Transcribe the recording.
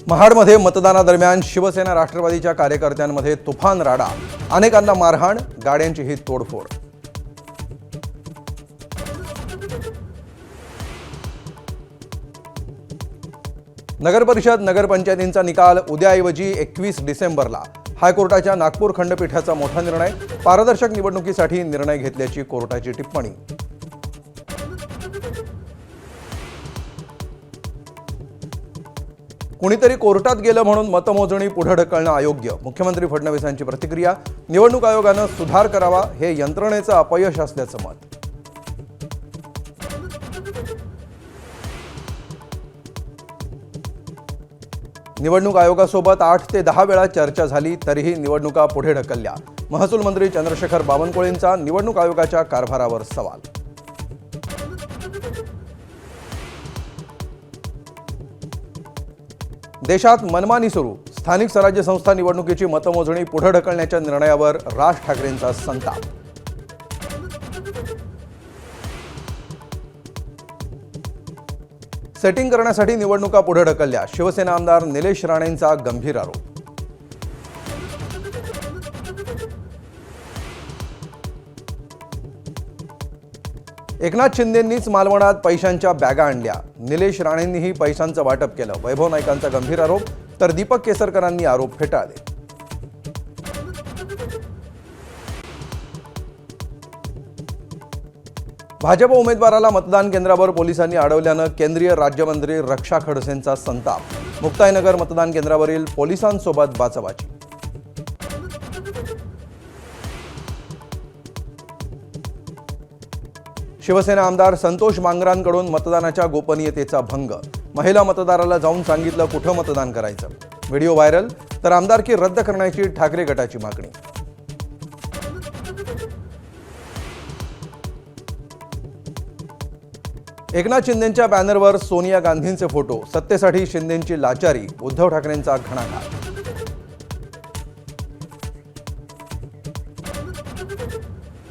महाडमध्ये मतदानादरम्यान शिवसेना राष्ट्रवादीच्या कार्यकर्त्यांमध्ये तुफान राडा, अनेकांना मारहाण, गाड्यांचीही तोडफोड। नगरपरिषद नगरपंचायतींचा निकाल उद्याऐवजी 21 डिसेंबरला। हायकोर्टाच्या नागपूर खंडपीठाचा मोठा निर्णय, पारदर्शक निवडणुकीसाठी निर्णय घेतल्याची कोर्टाची टिप्पणी। कुणीतरी कोर्टात गेलं म्हणून मतमोजणी पुढे ढकलणं अयोग्य, मुख्यमंत्री फडणवीसांची प्रतिक्रिया। निवडणूक आयोगानं सुधार करावा, हे यंत्रणेचं अपयश असल्याचं मत। निवडणूक आयोगासोबत 8 ते 10 वेळा चर्चा झाली, तरीही निवडणुका पुढे ढकलल्या। महसूल मंत्री चंद्रशेखर बावनकुळेंचा निवडणूक आयोगाच्या कारभारावर सवाल। देशात मनमानी सुरू, स्थानिक स्वराज्य संस्था निवडणुकीची मतमोजणी पुढे ढकलण्याच्या निर्णयावर राज ठाकरेंचा संताप। सेटिंग करण्यासाठी निवडणुका पुढे ढकलल्या, शिवसेना आमदार निलेश राणेंचा गंभीर आरोप। एकनाथ शिंदेंनीच मालवणात पैशांच्या बॅगा आणल्या, निलेश राणेंनीही पैशांचं वाटप केलं, वैभव नाईकांचा गंभीर आरोप, तर दीपक केसरकरांनी आरोप फेटाळले। भाजप उमेदवाराला मतदान केंद्रावर पोलिसांनी अडवल्यानं केंद्रीय राज्यमंत्री रक्षा खडसेंचा संताप। मुक्ताईनगर मतदान केंद्रावरील पोलिसांसोबत बाचाबाची। शिवसेना आमदार संतोष मांगरांकडून मतदानाच्या गोपनीयतेचा भंग, महिला मतदाराला जाऊन सांगितलं कुठं मतदान करायचं, व्हिडिओ व्हायरल, तर आमदारकी रद्द करण्याची ठाकरे गटाची मागणी। एकनाथ शिंदेंच्या बॅनरवर सोनिया गांधींचे फोटो, सत्तेसाठी शिंदेंची लाचारी, उद्धव ठाकरेंचा घणाघात।